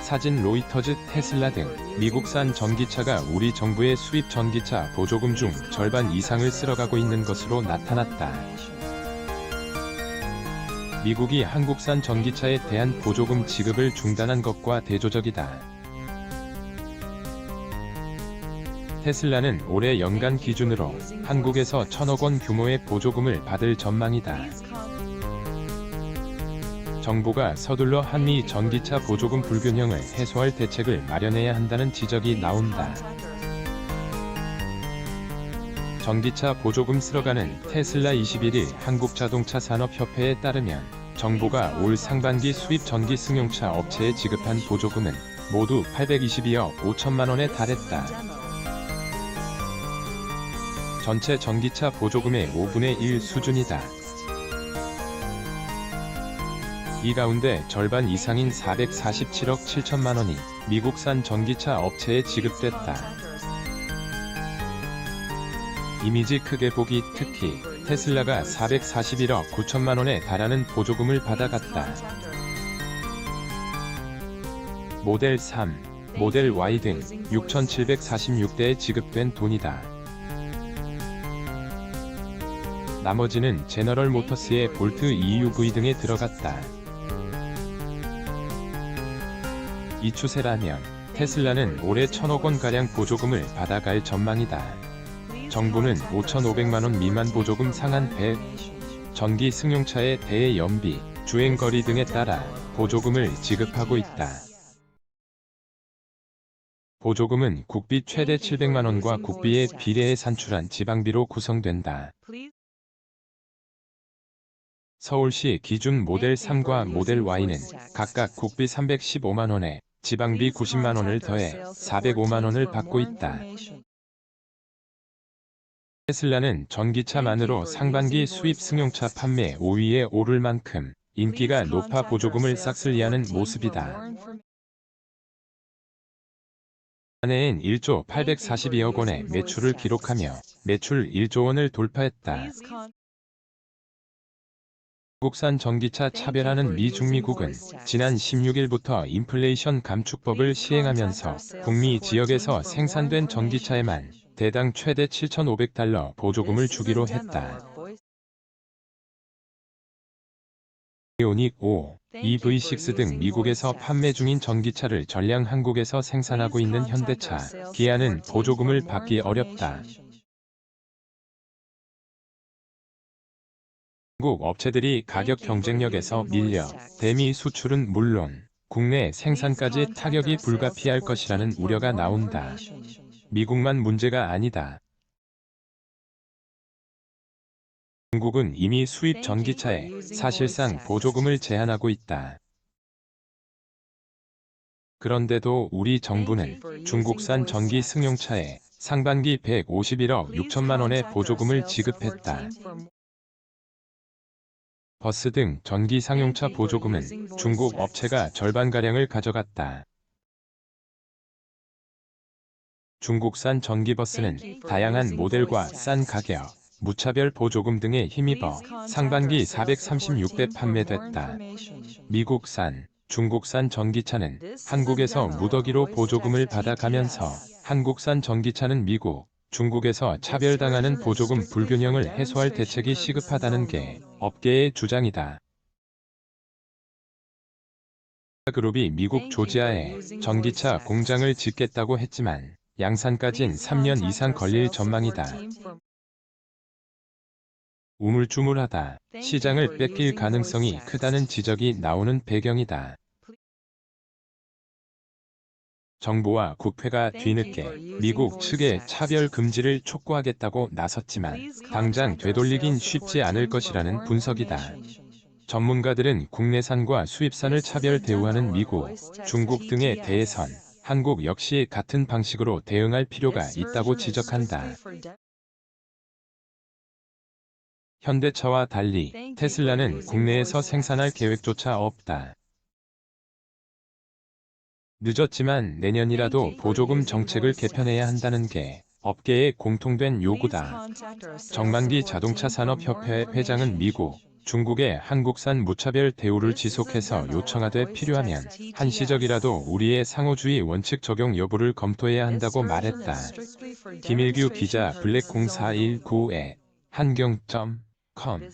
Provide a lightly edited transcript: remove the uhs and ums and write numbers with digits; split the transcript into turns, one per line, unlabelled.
사진 로이터즈 테슬라 등 미국산 전기차가 우리 정부의 수입 전기차 보조금 중 절반 이상을 쓸어가고 있는 것으로 나타났다. 미국이 한국산 전기차에 대한 보조금 지급을 중단한 것과 대조적이다. 테슬라는 올해 연간 기준으로 한국에서 1,000억 원 규모의 보조금을 받을 전망이다. 정부가 서둘러 한미 전기차 보조금 불균형을 해소할 대책을 마련해야 한다는 지적이 나온다. 전기차 보조금 쓸어가는 테슬라 21일 한국자동차산업협회에 따르면 정부가 올 상반기 수입 전기 승용차 업체에 지급한 보조금은 모두 822억 5천만 원에 달했다. 전체 전기차 보조금의 5분의 1 수준이다. 이 가운데 절반 이상인 447억 7천만 원이 미국산 전기차 업체에 지급됐다. 이미지 크게 보기 특히 테슬라가 441억 9천만 원에 달하는 보조금을 받아갔다. 모델 3, 모델 Y 등 6,746대에 지급된 돈이다. 나머지는 제너럴 모터스의 볼트 EUV 등에 들어갔다. 이 추세라면 테슬라는 올해 1,000억 원가량 보조금을 받아갈 전망이다. 정부는 5,500만 원 미만 보조금 상한 100, 전기 승용차의 대회 연비, 주행거리 등에 따라 보조금을 지급하고 있다. 보조금은 국비 최대 700만 원과 국비에 비례해 산출한 지방비로 구성된다. 서울시 기준 모델 3과 모델 Y는 각각 국비 315만 원에 지방비 90만 원을 더해 405만 원을 받고 있다. 테슬라는 전기차만으로 상반기 수입 승용차 판매 5위에 오를 만큼 인기가 높아 보조금을 싹쓸이하는 모습이다. 지난해엔 1조 842억 원의 매출을 기록하며 매출 1조 원을 돌파했다. 국산 전기차 차별하는 미중미국은 지난 16일부터 인플레이션 감축법을 시행하면서 북미 지역에서 생산된 전기차에만 대당 최대 7,500달러 보조금을 주기로 했다. 이오닉 5, EV6 등 미국에서 판매 중인 전기차를 전량 한국에서 생산하고 있는 현대차, 기아는 보조금을 받기 어렵다. 한국 업체들이 가격 경쟁력에서 밀려 대미 수출은 물론 국내 생산까지 타격이 불가피할 것이라는 우려가 나온다. 미국만 문제가 아니다. 중국은 이미 수입 전기차에 사실상 보조금을 제한하고 있다. 그런데도 우리 정부는 중국산 전기 승용차에 상반기 151억 6천만 원의 보조금을 지급했다. 버스 등 전기 상용차 보조금은 중국 업체가 절반가량을 가져갔다. 중국산 전기버스는 다양한 모델과 싼 가격, 무차별 보조금 등에 힘입어 상반기 436대 판매됐다. 미국산, 중국산 전기차는 한국에서 무더기로 보조금을 받아가면서 한국산 전기차는 미국, 중국에서 차별당하는 보조금 불균형을 해소할 대책이 시급하다는 게 업계의 주장이다. 그룹이 미국 조지아에 전기차 공장을 짓겠다고 했지만 양산까진 3년 이상 걸릴 전망이다. 우물쭈물하다 시장을 뺏길 가능성이 크다는 지적이 나오는 배경이다. 정부와 국회가 뒤늦게 미국 측의 차별 금지를 촉구하겠다고 나섰지만 당장 되돌리긴 쉽지 않을 것이라는 분석이다. 전문가들은 국내산과 수입산을 차별 대우하는 미국, 중국 등에 대해선 한국 역시 같은 방식으로 대응할 필요가 있다고 지적한다. 현대차와 달리 테슬라는 국내에서 생산할 계획조차 없다. 늦었지만 내년이라도 보조금 정책을 개편해야 한다는 게 업계의 공통된 요구다. 정만기 자동차 산업협회 회장은 미국, 중국의 한국산 무차별 대우를 지속해서 요청하되 필요하면 한시적이라도 우리의 상호주의 원칙 적용 여부를 검토해야 한다고 말했다. 김일규 기자 블랙0419에 한경.com